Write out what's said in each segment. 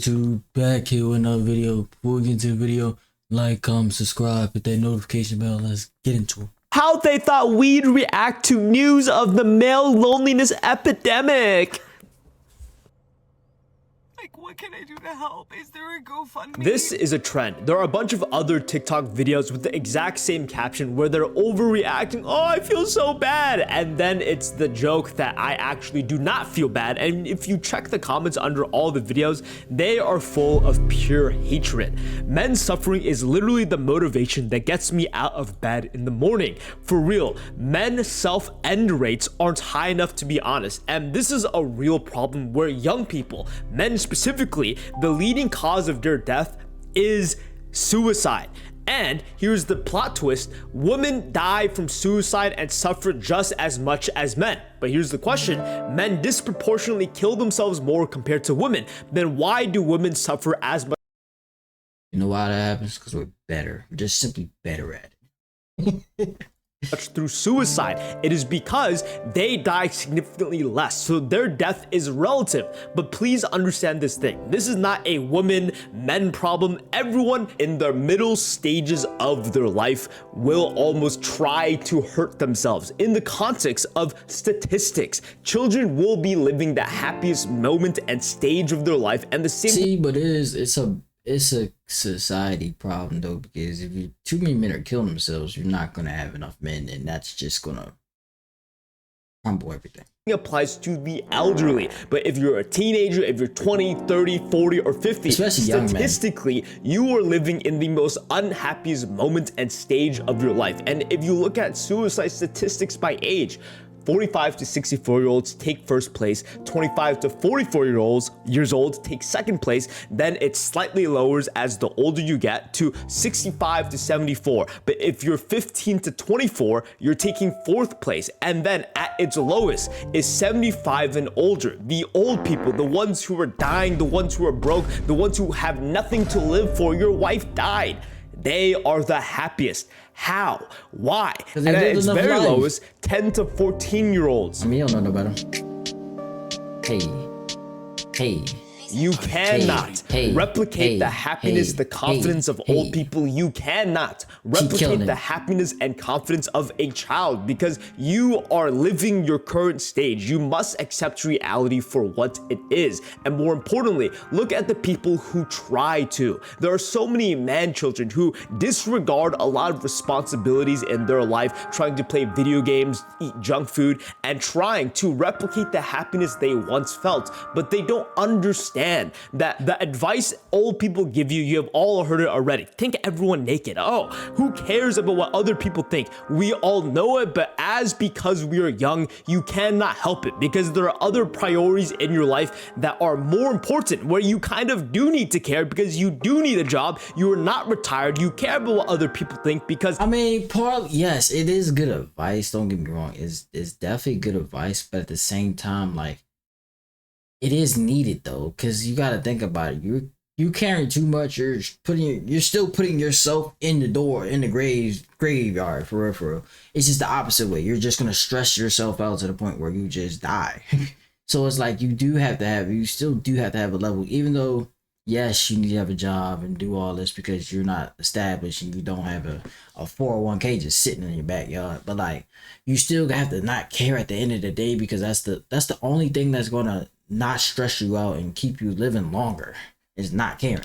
YouTube, back here with another video. Before we get into the video, like, comment, subscribe, hit that notification bell. Let's get into it. How they thought we'd react to news of the male loneliness epidemic. What can I do to help? Is there a GoFundMe? This is a trend. There are a bunch of other TikTok videos with the exact same caption where they're overreacting. Oh, I feel so bad. And then it's the joke that I actually do not feel bad. And if you check the comments under all the videos, they are full of pure hatred. Men's suffering is literally the motivation that gets me out of bed in the morning. For real, men's self-end rates aren't high enough, to be honest. And this is a real problem where young people, men specifically, the leading cause of their death is suicide. And here's the plot twist: women die from suicide and suffer just as much as men. But here's the question: men disproportionately kill themselves more compared to women. Then why do women suffer as much? You know why that happens? Because we're better. We're just simply better at it. Through suicide. It is because they die significantly less, so their death is relative. But please understand this thing: this is not a women men problem. Everyone in the middle stages of their life will almost try to hurt themselves. In the context of statistics, children will be living the happiest moment and stage of their life, and the same. See, but it's a society problem though, because if too many men are killing themselves, you're not gonna have enough men, and that's just gonna crumble everything. Applies to the elderly. But if you're a teenager, if you're 20, 30, 40, or 50, especially young men, statistically, you are living in the most unhappiest moment and stage of your life. And if you look at suicide statistics by age, 45 to 64-year-olds take first place, 25 to 44-years old take second place, then it slightly lowers as the older you get to 65 to 74. But if you're 15 to 24, you're taking fourth place, and then at its lowest is 75 and older. The old people, the ones who are dying, the ones who are broke, the ones who have nothing to live for. Your wife died. They are the happiest. How? Why? And at its very lowest, 10 to 14-year-olds. I mean, you don't know about them. Hey. You cannot replicate the happiness, the confidence of old people. You cannot replicate the happiness and confidence of a child, because you are living your current stage. You must accept reality for what it is. And more importantly, look at the people who try to. There are so many man children who disregard a lot of responsibilities in their life, trying to play video games, eat junk food, and trying to replicate the happiness they once felt. But they don't understand that the advice old people give you, you have all heard it already. Think everyone naked. Oh, who cares about what other people think? We all know it, but because we are young, you cannot help it, because there are other priorities in your life that are more important, where you kind of do need to care, because you do need a job. You are not retired. You care about what other people think, because I mean, yes, it is good advice. Don't get me wrong. It's definitely good advice, but at the same time, like, it is needed though, because you got to think about it. You carrying too much. You're still putting yourself in the graveyard for real. It's just the opposite way. You're just gonna stress yourself out to the point where you just die. So it's like you still do have to have a level, even though yes, you need to have a job and do all this because you're not established and you don't have a 401k just sitting in your backyard. But like, you still have to not care at the end of the day, because that's the only thing that's gonna not stress you out and keep you living longer, is not caring.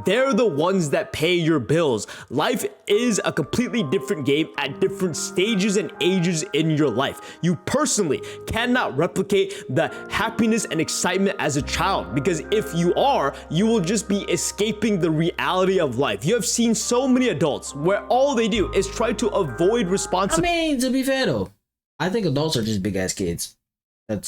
They're the ones that pay your bills. Life is a completely different game at different stages and ages in your life. You personally cannot replicate the happiness and excitement as a child, because if you are, you will just be escaping the reality of life. You have seen so many adults where all they do is try to avoid responsibility. I mean, to be fair though, I think adults are just big ass kids. I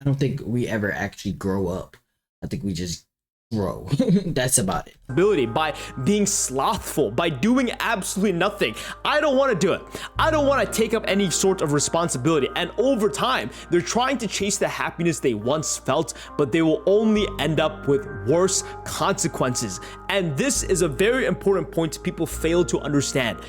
don't think we ever actually grow up. I think we just grow. That's about it. By being slothful, by doing absolutely nothing. I don't want to do it. I don't want to take up any sort of responsibility. And over time, they're trying to chase the happiness they once felt, but they will only end up with worse consequences. And this is a very important point people fail to understand.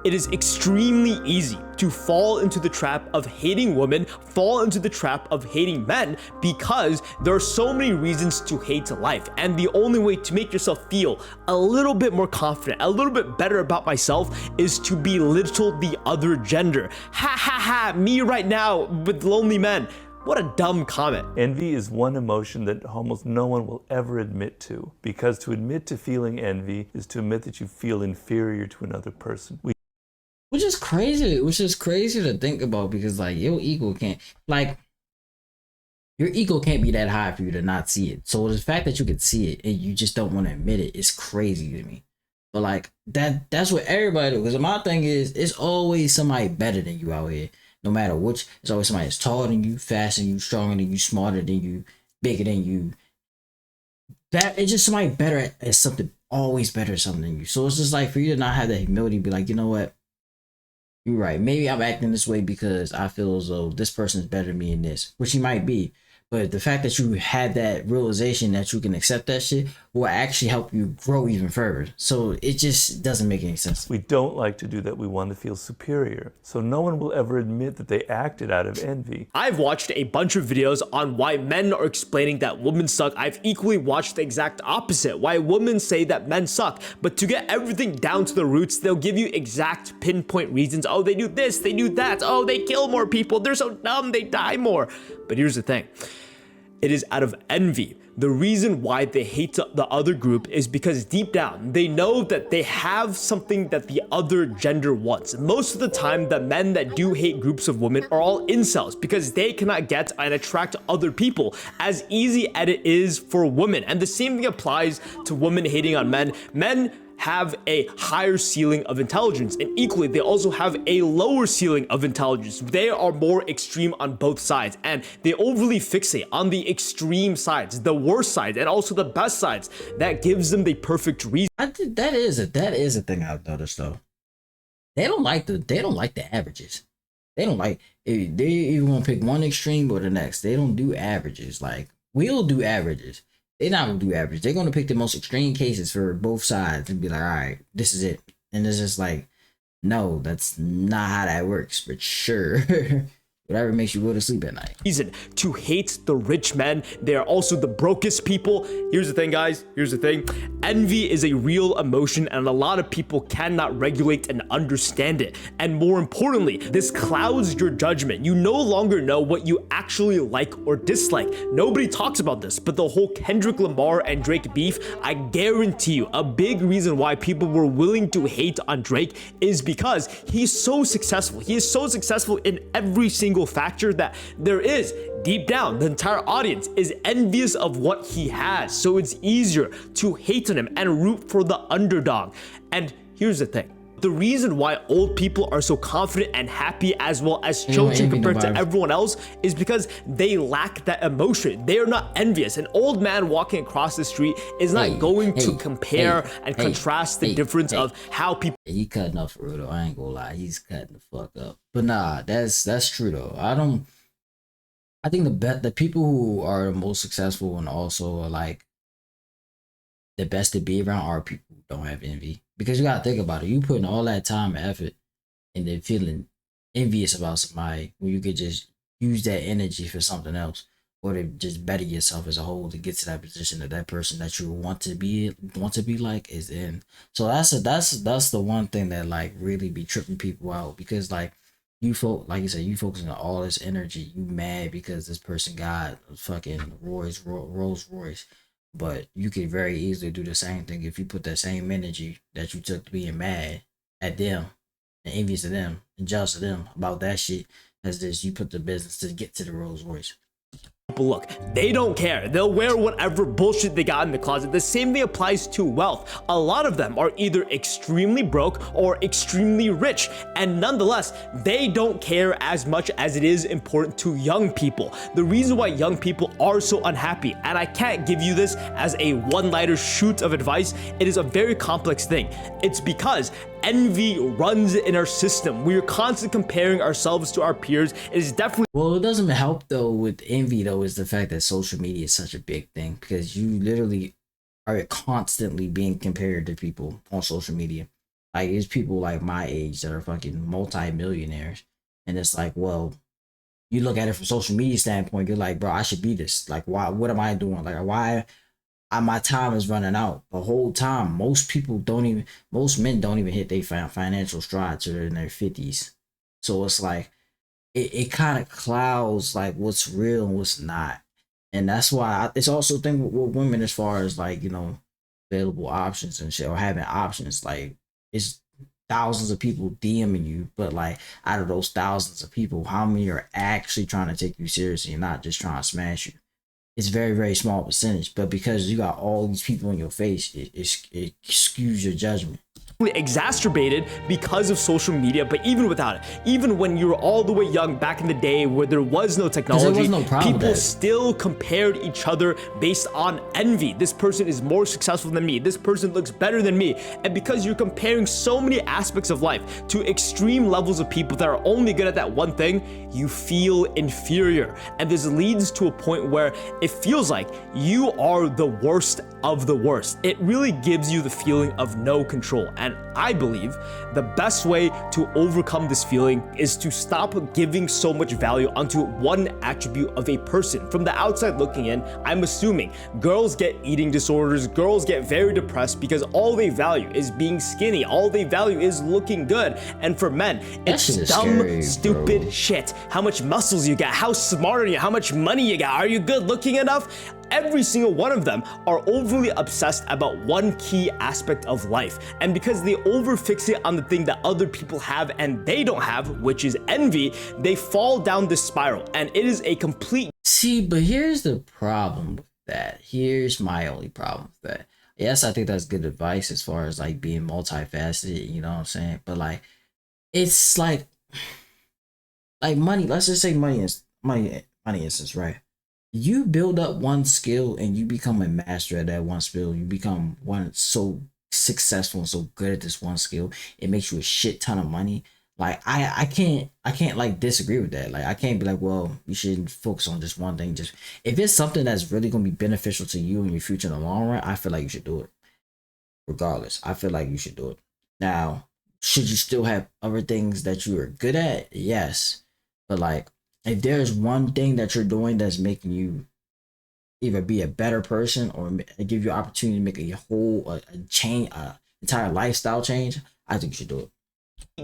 It is extremely easy to fall into the trap of hating women, fall into the trap of hating men, because there are so many reasons to hate life. And the only way to make yourself feel a little bit more confident, a little bit better about myself, is to belittle the other gender. Ha ha ha, me right now with lonely men. What a dumb comment. Envy is one emotion that almost no one will ever admit to, because to admit to feeling envy is to admit that you feel inferior to another person. Which is crazy to think about, because like your ego can't be that high for you to not see it. So the fact that you can see it and you just don't want to admit it is crazy to me. But like that's what everybody do. Because my thing is, it's always somebody better than you out here. No matter which, it's always somebody that's taller than you, faster than you, stronger than you, smarter than you, bigger than you. That it's just somebody better at something, always better at something than you. So it's just like, for you to not have that humility, be like, you know what? You're right. Maybe I'm acting this way because I feel as though this person is better than me in this, which he might be. But the fact that you had that realization that you can accept that shit will actually help you grow even further. So it just doesn't make any sense. We don't like to do that. We want to feel superior. So no one will ever admit that they acted out of envy. I've watched a bunch of videos on why men are explaining that women suck. I've equally watched the exact opposite, why women say that men suck. But to get everything down to the roots, they'll give you exact pinpoint reasons. Oh, they do this, they do that. Oh, they kill more people. They're so dumb, they die more. But here's the thing. It is out of envy. The reason why they hate the other group is because deep down, they know that they have something that the other gender wants. Most of the time, the men that do hate groups of women are all incels, because they cannot get and attract other people as easy as it is for women. And the same thing applies to women hating on men. Men have a higher ceiling of intelligence, and equally they also have a lower ceiling of intelligence. They are more extreme on both sides, and they overly fixate on the extreme sides, the worst sides, and also the best sides. That gives them the perfect reason. I think that is a thing I've noticed though. They don't like the averages. They don't like, if they either want to pick one extreme or the next. They don't do averages. Like, we'll do averages. They're not gonna do average. They're gonna pick the most extreme cases for both sides and be like, all right, this is it. And it's just like, no, that's not how that works. But sure, whatever makes you go to sleep at night. Reason to hate the rich men. They are also the brokest people. Here's the thing, guys. Here's the thing. Envy is a real emotion, and a lot of people cannot regulate and understand it. And more importantly, this clouds your judgment. You no longer know what you actually like or dislike. Nobody talks about this, but the whole Kendrick Lamar and Drake beef, I guarantee you, a big reason why people were willing to hate on Drake is because he's so successful. He is so successful in every single factor that there is. Deep down, the entire audience is envious of what he has, so it's easier to hate on him and root for the underdog. And here's the thing. The reason why old people are so confident and happy, as well as children compared to everyone else, is because they lack that emotion. They are not envious. An old man walking across the street is not going to compare and contrast the difference of how people. He cutting up for real though. I ain't gonna lie. He's cutting the fuck up. But nah, that's true though. I think the people who are the most successful and also are like the best to be around are people who don't have envy. Because you gotta think about it. You putting all that time and effort and then feeling envious about somebody when you could just use that energy for something else, or to just better yourself as a whole to get to that position that person that you want to be like is in. So that's the one thing that like really be tripping people out, because like like you said, you focusing on all this energy. You mad because this person got a fucking Rolls Royce. But you could very easily do the same thing if you put that same energy that you took being mad at them and envious of them and jealous of them about that shit as this you put the business to get to the Rolls Royce. Look, they don't care. They'll wear whatever bullshit they got in the closet. The same thing applies to wealth. A lot of them are either extremely broke or extremely rich, and nonetheless, they don't care as much as it is important to young people. The reason why young people are so unhappy, and I can't give you this as a one-liner shoot of advice, it is a very complex thing. It's because envy runs in our system. We are constantly comparing ourselves to our peers. It is definitely... Well, it doesn't help though with envy though is the fact that social media is such a big thing, because you literally are constantly being compared to people on social media. Like, it's people like my age that are fucking multi-millionaires. And it's like, well, you look at it from social media standpoint, you're like, bro, I should be this. Like, why? What am I doing? Like, why? My time is running out the whole time. Most men don't even hit their financial stride till they're in their 50s. So it's like, it kind of clouds like what's real and what's not. And that's why it's also a thing with women as far as like, you know, available options and shit, or having options. Like, it's thousands of people DMing you, but like, out of those thousands of people, how many are actually trying to take you seriously and not just trying to smash you? It's very, very small percentage, but because you got all these people in your face, it skews your judgment. Exacerbated because of social media, but even without it, even when you were all the way young back in the day where there was no technology, people still compared each other based on envy. This person is more successful than me. This person looks better than me. And because you're comparing so many aspects of life to extreme levels of people that are only good at that one thing, you feel inferior. And this leads to a point where it feels like you are the worst of the worst. It really gives you the feeling of no control. And I believe the best way to overcome this feeling is to stop giving so much value onto one attribute of a person. From the outside looking in, I'm assuming girls get eating disorders, girls get very depressed because all they value is being skinny, all they value is looking good. And for men, it's dumb, stupid shit. How much muscles you got, how smart are you, how much money you got, are you good looking enough? Every single one of them are overly obsessed about one key aspect of life. And because they overfixate on the thing that other people have and they don't have, which is envy, they fall down this spiral. And it is a complete... See, but here's the problem with that. Here's my only problem with that. Yes, I think that's good advice as far as like being multifaceted, you know what I'm saying? But like, it's like money, let's just say money instance, right? You build up one skill and you become a master at that one skill. You become one so successful and so good at this one skill, it makes you a shit ton of money. Like, I can't like disagree with that. Like, I can't be like, well, you shouldn't focus on just one thing. Just if it's something that's really gonna be beneficial to you in your future in the long run, I feel like you should do it. Regardless, I feel like you should do it. Now, should you still have other things that you are good at? Yes, but like, if there's one thing that you're doing that's making you either be a better person or give you opportunity to make a whole change, entire lifestyle change, I think you should do it.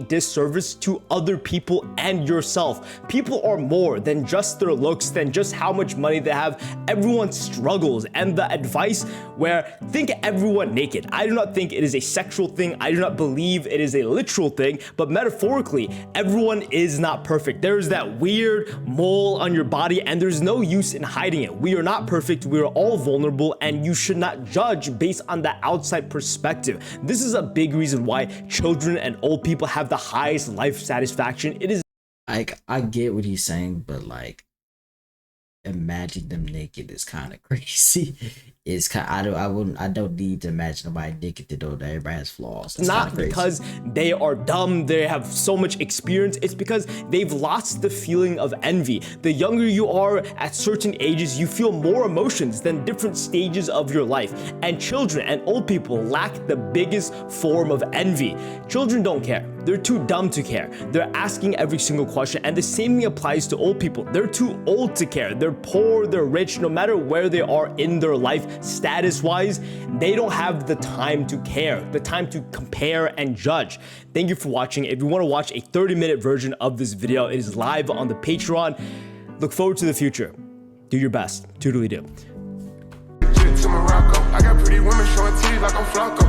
Disservice to other people and yourself. People are more than just their looks, than just how much money they have. Everyone struggles, and the advice where think everyone naked. I do not think it is a sexual thing. I do not believe it is a literal thing, but metaphorically, everyone is not perfect. There's that weird mole on your body, and there's no use in hiding it. We are not perfect. We are all vulnerable, and you should not judge based on the outside perspective. This is a big reason why children and old people have the highest life satisfaction. It is like, I get what he's saying, but like, imagine them naked is kind of crazy. It's kind of, I don't need to imagine nobody naked to know that everybody has flaws. It's not because they are dumb, they have so much experience. It's because they've lost the feeling of envy. The younger you are at certain ages, you feel more emotions than different stages of your life. And children and old people lack the biggest form of envy. Children don't care. They're too dumb to care. They're asking every single question, and the same thing applies to old people. They're too old to care. They're poor, they're rich, no matter where they are in their life, status-wise, they don't have the time to care, the time to compare and judge. Thank you for watching. If you want to watch a 30-minute version of this video, it is live on the Patreon. Look forward to the future. Do your best. Toodly do. To Morocco, I got pretty women showing titties like I'm Flocko.